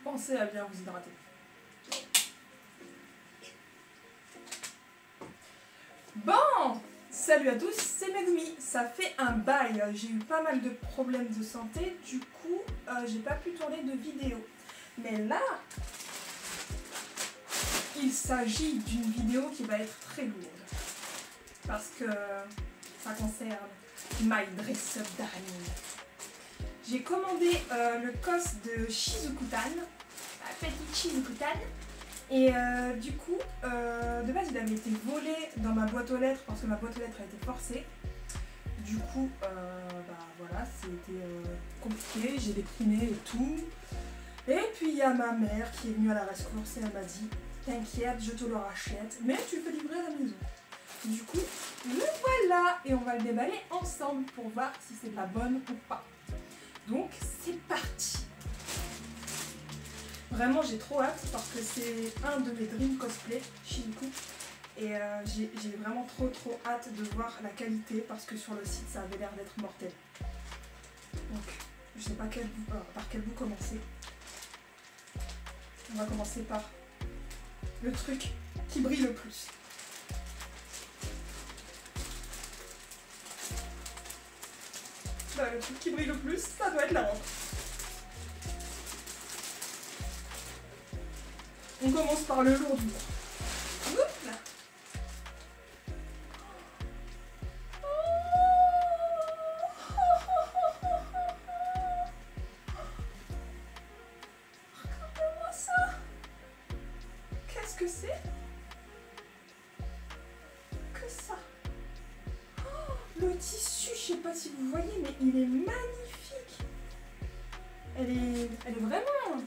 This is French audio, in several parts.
Pensez à bien vous hydrater. Bon, salut à tous, c'est Megumi. Ça fait un bail, j'ai eu pas mal de problèmes de santé, du coup j'ai pas pu tourner de vidéo. Mais là, il s'agit d'une vidéo qui va être très lourde. Parce que ça concerne My Dress Up Darling. J'ai commandé le cos de Shizuku-tan, la petite Shizuku-tan. Et du coup, de base il avait été volé dans ma boîte aux lettres parce que ma boîte aux lettres a été forcée. Du coup, voilà, c'était compliqué, j'ai déprimé et tout. Et puis il y a ma mère qui est venue à la rescousse et elle m'a dit « T'inquiète, je te le rachète, mais tu peux livrer à la maison. » Du coup, le voilà et on va le déballer ensemble pour voir si c'est de la bonne ou pas. Donc c'est parti. Vraiment j'ai trop hâte parce que c'est un de mes dream cosplay, Shizuku. Et j'ai vraiment trop hâte de voir la qualité parce que sur le site ça avait l'air d'être mortel. Donc je sais pas par quel bout commencer. On va commencer par le truc qui brille le plus. Bah, le truc qui brille le plus, ça doit être la robe. On commence par le lourd du lourd. Oups là. Regardez-moi ça. Qu'est-ce que c'est que ça? Le tissu, je sais pas si vous voyez, mais il est magnifique. Elle est vraiment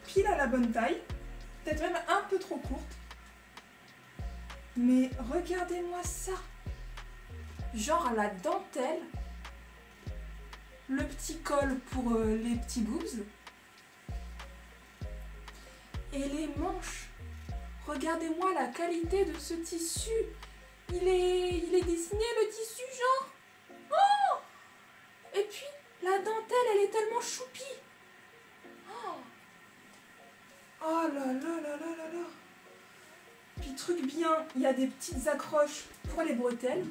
pile à la bonne taille. Peut-être même un peu trop courte. Mais regardez-moi ça. Genre la dentelle. Le petit col pour les petits boobs. Et les manches. Regardez-moi la qualité de ce tissu. Il est dessiné le tissu genre. Oh! Et puis la dentelle elle est tellement choupie. Oh là là là là là là. Puis truc bien, il y a des petites accroches pour les bretelles.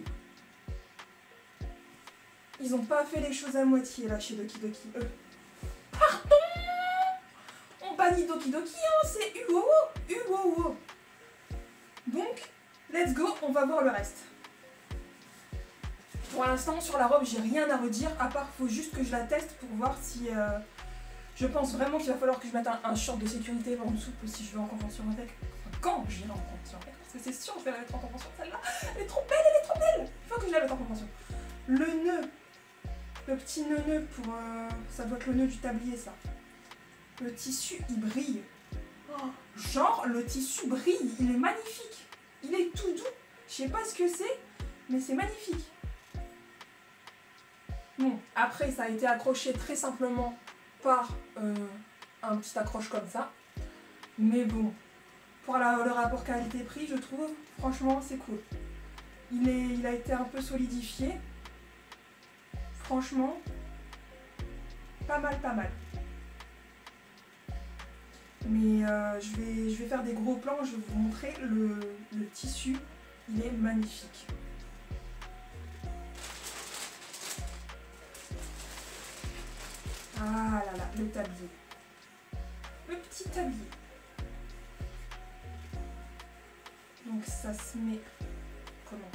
Ils ont pas fait les choses à moitié là chez Doki Doki. Pardon! On bannit Doki Doki, hein, c'est Uwowo. Donc, let's go, on va voir le reste. Pour l'instant, sur la robe, j'ai rien à redire, à part faut juste que je la teste pour voir si... Je pense vraiment qu'il va falloir que je mette un short de sécurité en dessous si je vais en convention avec. Enfin, quand j'irai en convention avec, parce que c'est sûr que je vais la mettre en convention celle-là. Elle est trop belle. Il faut que je la mette en convention. Le nœud, le petit nœud pour... ça doit être le nœud du tablier ça. Le tissu, il brille. Oh, genre, le tissu brille, il est magnifique. Il est tout doux. Je sais pas ce que c'est, mais c'est magnifique. Bon, après ça a été accroché très simplement par un petit accroche comme ça. Mais bon, pour le rapport qualité-prix, je trouve, franchement, c'est cool. Il a été un peu solidifié. Franchement, pas mal. Mais je vais faire des gros plans, je vais vous montrer le tissu. Il est magnifique. Ah là là, le tablier. Le petit tablier. Donc ça se met comment?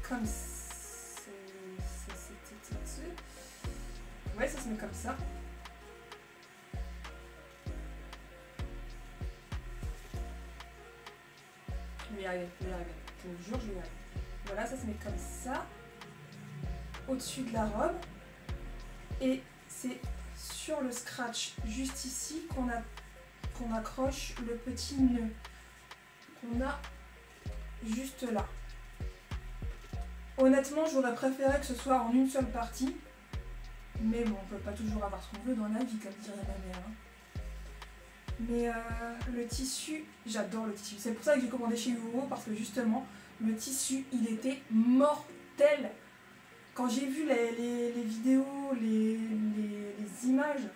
Comme ça. Ouais, ça se met comme ça. Je vais y arriver. Je vous jure, je vais y arriver. Voilà, ça se met comme ça. Au-dessus de la robe. Et c'est sur le scratch, juste ici, qu'on accroche le petit nœud. Qu'on a juste là. Honnêtement, j'aurais préféré que ce soit en une seule partie. Mais bon, on peut pas toujours avoir ce qu'on veut dans la vie, comme dirait ma mère. Mais le tissu, j'adore le tissu. C'est pour ça que j'ai commandé chez Uwowo, parce que justement, le tissu, il était mortel. Quand j'ai vu les vidéos, les images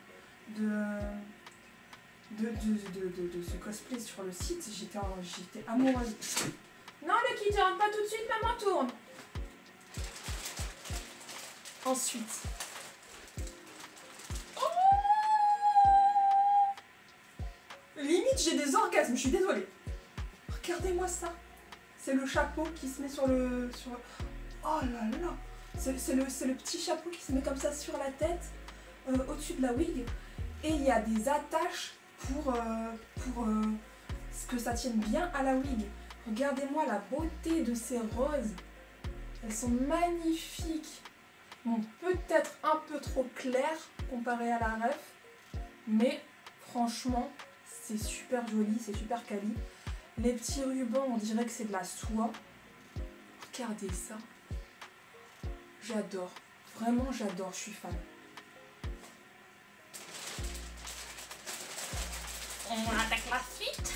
de ce cosplay sur le site, j'étais amoureuse. Non, le kit, tu rentres pas tout de suite, maman tourne. Ensuite. Oh, limite, j'ai des orgasmes, je suis désolée. Regardez-moi ça. C'est le chapeau qui se met sur le... Oh là là. C'est le petit chapeau qui se met comme ça sur la tête, au-dessus de la wig. Et il y a des attaches pour que ça tienne bien à la wig. Regardez-moi la beauté de ces roses. Elles sont magnifiques. Bon, peut-être un peu trop claires comparé à la ref. Mais franchement, c'est super joli, c'est super quali. Les petits rubans, on dirait que c'est de la soie. Regardez ça. J'adore. Vraiment, j'adore. Je suis fan. On attaque la suite.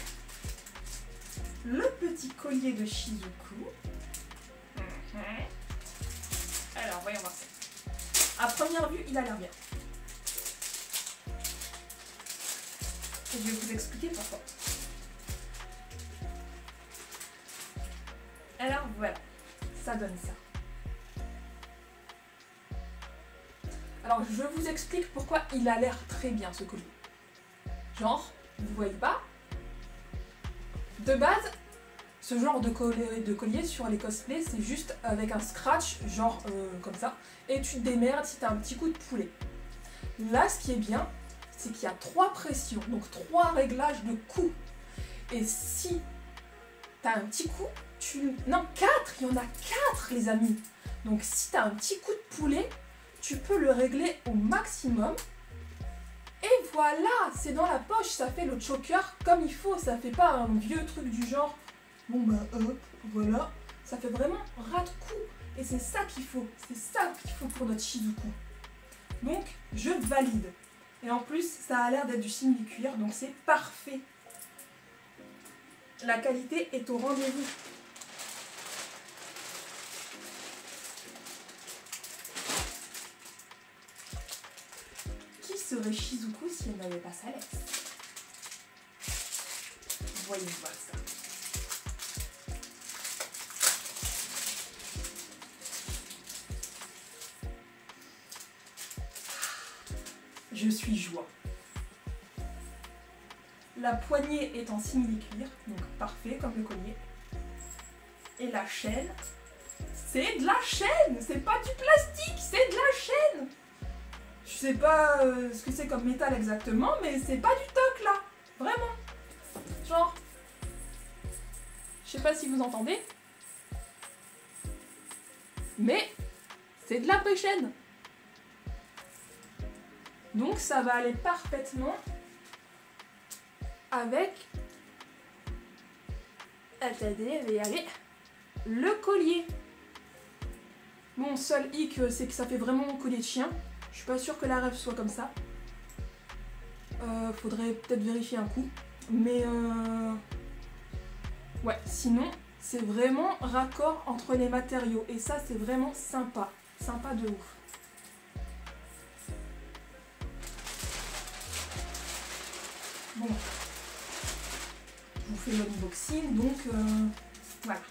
Le petit collier de Shizuku. Alors, voyons voir ça. À première vue, il a l'air bien. Et je vais vous expliquer pourquoi. Alors voilà, ça donne ça. Alors je vous explique pourquoi il a l'air très bien ce collier. Genre, vous voyez pas? De base, ce genre de collier sur les cosplays, c'est juste avec un scratch, genre comme ça, et tu te démerdes si t'as un petit coup de poulet. Là, ce qui est bien, c'est qu'il y a 3 pressions, donc 3 réglages de coups. Et si t'as un petit coup, non, 4, il y en a 4 les amis. Donc si t'as un petit coup de poulet, tu peux le régler au maximum. Et voilà, c'est dans la poche, ça fait le choker comme il faut. Ça fait pas un vieux truc du genre, bon bah hop, voilà. Ça fait vraiment ras de cou. Et c'est ça qu'il faut, c'est ça qu'il faut pour notre Shizuku. Donc je valide. Et en plus, ça a l'air d'être du simili-cuir, donc c'est parfait. La qualité est au rendez-vous. Qui serait Shizuku si elle n'avait pas sa laisse? Voyons voir ça. Je suis joie. La poignée est en simili-cuir, donc parfait comme le collier. Et la chaîne, c'est de la chaîne, c'est pas du plastique, c'est de la chaîne. Je sais pas ce que c'est comme métal exactement, mais c'est pas du toc là, vraiment. Genre, je sais pas si vous entendez, mais c'est de la vraie chaîne. Donc ça va aller parfaitement avec, attendez, je vais y aller, le collier. Mon seul hic, c'est que ça fait vraiment mon collier de chien. Je suis pas sûre que la rêve soit comme ça. Faudrait peut-être vérifier un coup. Mais ouais, sinon, c'est vraiment raccord entre les matériaux. Et ça, c'est vraiment sympa. Sympa de ouf. Bon. Je vous fais l'unboxing, donc voilà.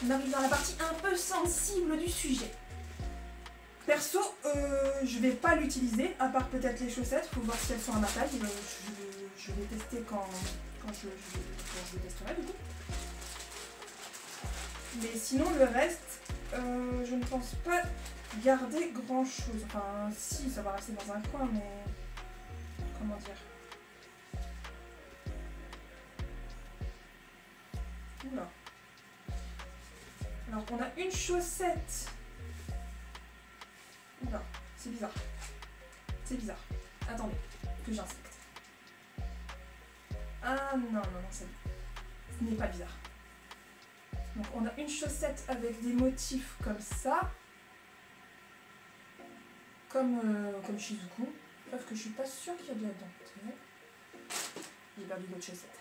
On arrive dans la partie un peu sensible du sujet. Perso, je vais pas l'utiliser, à part peut-être les chaussettes, faut voir si elles sont à ma taille. Je vais tester quand je testerai du coup. Mais sinon le reste, je ne pense pas garder grand chose. Enfin si, ça va rester dans un coin, mais comment dire. Oula. Alors on a une chaussette. Oula, c'est bizarre. C'est bizarre. Attendez, que j'inspecte. Ah non, non, non, ce n'est pas bizarre. Donc on a une chaussette avec des motifs comme ça. Comme Shizuku. Sauf que je suis pas sûre qu'il y a de la dentelle. J'ai perdu l'autre chaussette.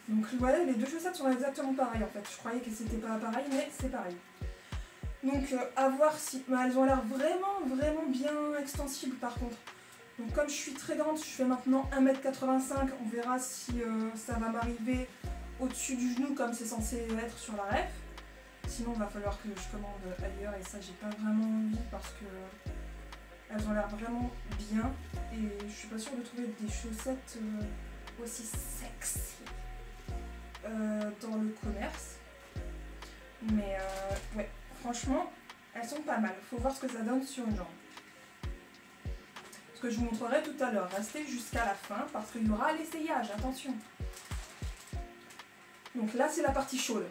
Donc voilà, les deux chaussettes sont exactement pareilles en fait. Je croyais que c'était pas pareil, mais c'est pareil. Donc à voir si... Bah, elles ont l'air vraiment bien extensibles par contre. Donc comme je suis très grande, je fais maintenant 1m85, on verra si ça va m'arriver au-dessus du genou comme c'est censé être sur la ref. Sinon il va falloir que je commande ailleurs et ça j'ai pas vraiment envie parce que elles ont l'air vraiment bien et je suis pas sûre de trouver des chaussettes aussi sexy dans le commerce. Mais ouais, franchement, elles sont pas mal. Faut voir ce que ça donne sur une jambe. Ce que je vous montrerai tout à l'heure. Restez jusqu'à la fin parce qu'il y aura l'essayage, attention. Donc là, c'est la partie chaude.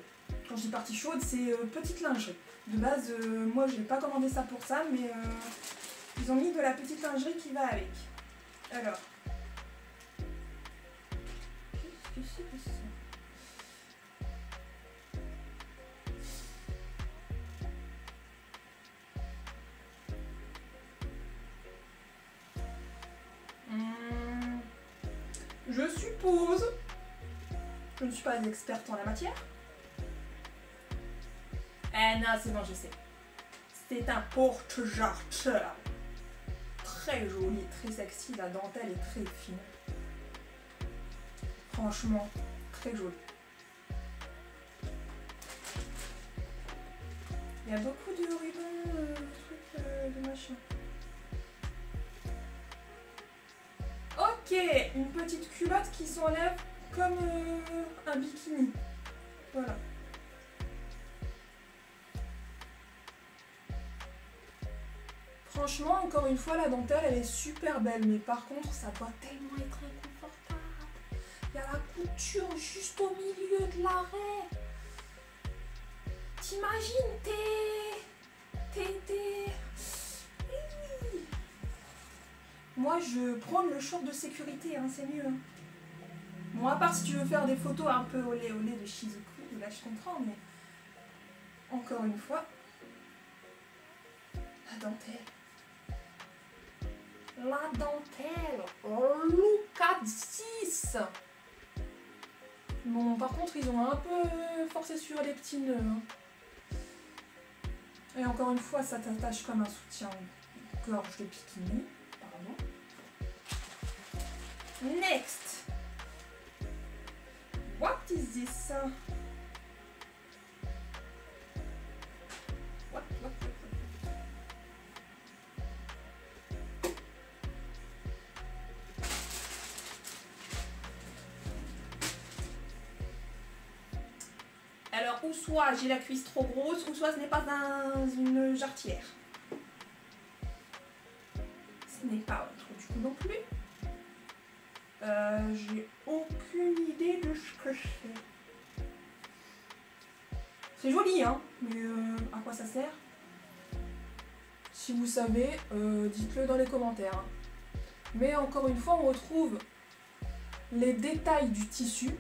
Quand je dis partie chaude, c'est petite lingerie. De base, moi, je n'ai pas commandé ça pour ça, mais ils ont mis de la petite lingerie qui va avec. Alors. Qu'est-ce que c'est que ça ? Je suppose, je ne suis pas une experte en la matière. Eh non, c'est bon, je sais. C'est un porte-jarretière. Très joli, très sexy, la dentelle est très fine. Franchement, très joli. Il y a beaucoup de rubans, trucs, de machin. Ok, une petite culotte qui s'enlève comme un bikini. Voilà. Franchement, encore une fois, la dentelle, elle est super belle. Mais par contre, ça doit tellement être inconfortable. Il y a la couture juste au milieu de l'arrêt. T'imagines, Moi, je prends le short de sécurité, hein, c'est mieux. Hein. Bon, à part si tu veux faire des photos un peu olé de Shizuku, là je comprends, mais encore une fois, la dentelle. La dentelle. Oh, look at this. Bon, par contre, ils ont un peu forcé sur les petits nœuds. Hein. Et encore une fois, ça t'attache comme un soutien-gorge de bikini. Pardon. Next. What is this? What? Alors, ou soit j'ai la cuisse trop grosse, ou soit ce n'est pas une jarretière. Ce n'est pas un trou du cou non plus. J'ai aucune idée de ce que c'est. C'est joli, hein, mais à quoi ça sert? Si vous savez, dites-le dans les commentaires. Mais encore une fois, on retrouve les détails du tissu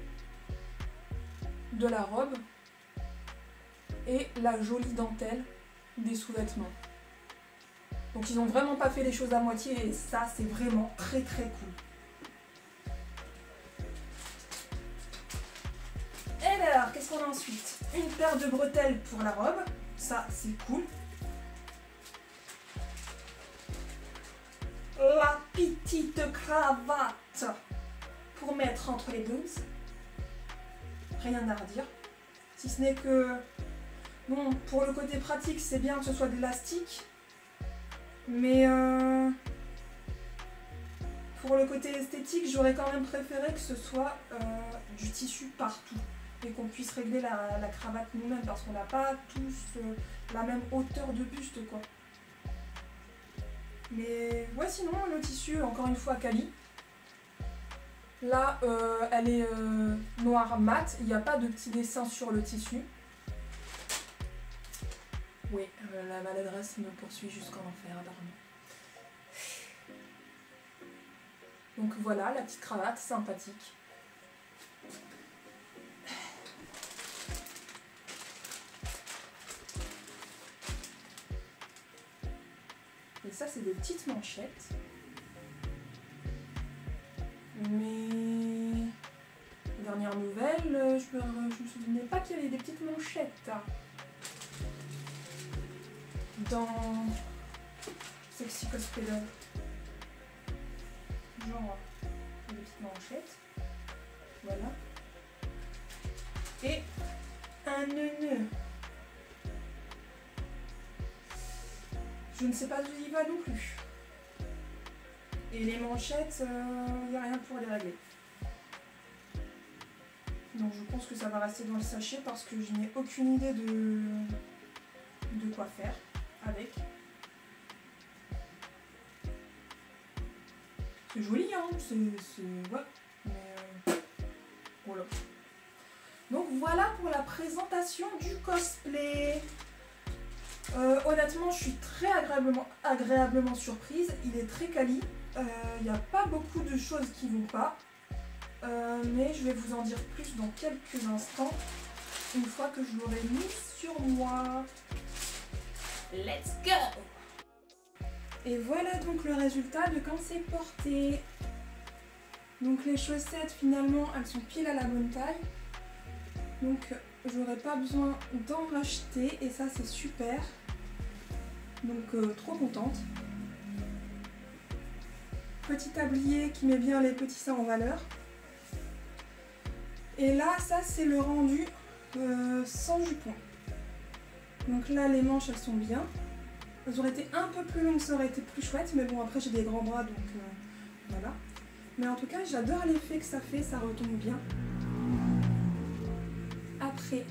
de la robe et la jolie dentelle des sous-vêtements. Donc ils n'ont vraiment pas fait les choses à moitié et ça, c'est vraiment très très cool. Et alors, qu'est-ce qu'on a ensuite? Une paire de bretelles pour la robe, ça c'est cool. La petite cravate pour mettre entre les boobs. Rien à redire. Si ce n'est que, bon, pour le côté pratique, c'est bien que ce soit de l'élastique. Mais pour le côté esthétique, j'aurais quand même préféré que ce soit du tissu partout. Et qu'on puisse régler la cravate nous-mêmes parce qu'on n'a pas tous la même hauteur de buste, quoi. Mais ouais, sinon le tissu, encore une fois, quali. Là, elle est noire mat, il n'y a pas de petits dessins sur le tissu. Oui, la maladresse me poursuit jusqu'en enfer, apparemment. Donc voilà, la petite cravate, sympathique. Et ça, c'est des petites manchettes. Mais... Dernière nouvelle, je me souvenais pas qu'il y avait des petites manchettes. dans Sexy Cosplayer. Genre des petites manchettes. Voilà. Et un nœud. Je ne sais pas où il va non plus. Et les manchettes, il n'y a rien pour les régler. Donc je pense que ça va rester dans le sachet parce que je n'ai aucune idée de quoi faire avec. C'est joli, hein, c'est... Ouais, mais... voilà. Donc voilà pour la présentation du cosplay. Honnêtement, je suis très agréablement surprise. Il est très quali. Il n'y a pas beaucoup de choses qui vont pas. Mais je vais vous en dire plus dans quelques instants. Une fois que je l'aurai mis sur moi. Let's go! Et voilà donc le résultat de quand c'est porté. Donc les chaussettes finalement elles sont pile à la bonne taille. Donc j'aurais pas besoin d'en racheter et ça c'est super. Donc trop contente. Petit tablier qui met bien les petits seins en valeur. Et là ça c'est le rendu sans jupon. Donc là les manches elles sont bien. Elles auraient été un peu plus longues, ça aurait été plus chouette, mais bon après j'ai des grands bras donc voilà. Mais en tout cas j'adore l'effet que ça fait, ça retombe bien. Après,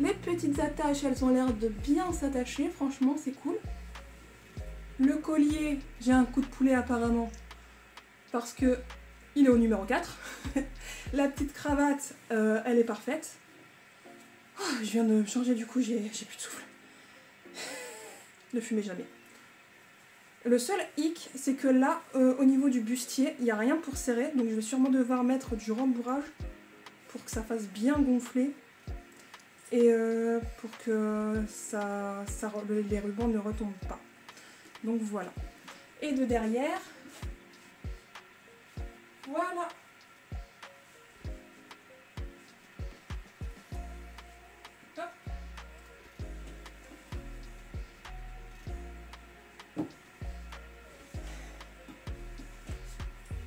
les petites attaches elles ont l'air de bien s'attacher, franchement c'est cool. Le collier, j'ai un coup de poulet apparemment, parce que il est au numéro 4. La petite cravate, elle est parfaite. Oh, je viens de me changer du coup, j'ai plus de souffle. Ne fumez jamais. Le seul hic, c'est que là, au niveau du bustier, il n'y a rien pour serrer. Donc je vais sûrement devoir mettre du rembourrage pour que ça fasse bien gonfler. Et pour que les rubans ne retombent pas. Donc voilà. Et de derrière, voilà.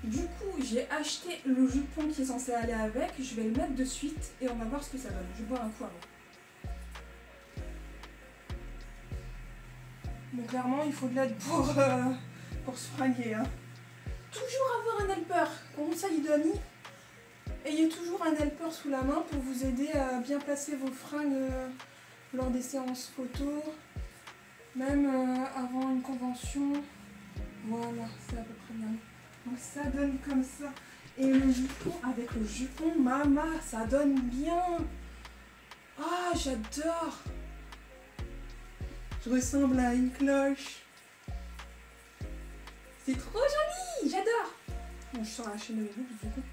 Du coup, j'ai acheté le jupon qui est censé aller avec. Je vais le mettre de suite et on va voir ce que ça donne. Je vais boire un coup avant. Bon, clairement, il faut de l'aide pour se fringuer. Hein. Toujours avoir un helper. Conseil d'amis. Ayez toujours un helper sous la main pour vous aider à bien placer vos fringues lors des séances photo. Même avant une convention. Voilà, c'est à peu près bien. Donc ça donne comme ça. Et le jupon, avec le jupon, maman, ça donne bien. Ah, j'adore. Je ressemble à une cloche. C'est trop joli, j'adore. Bon, je sors la chaîne de mes boucles du coup.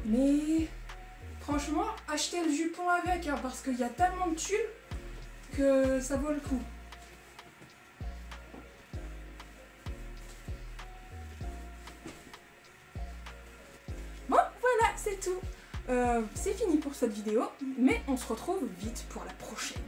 Mais franchement, achetez le jupon avec, hein, parce qu'il y a tellement de tulle que ça vaut le coup. C'est tout. C'est fini pour cette vidéo, mais on se retrouve vite pour la prochaine.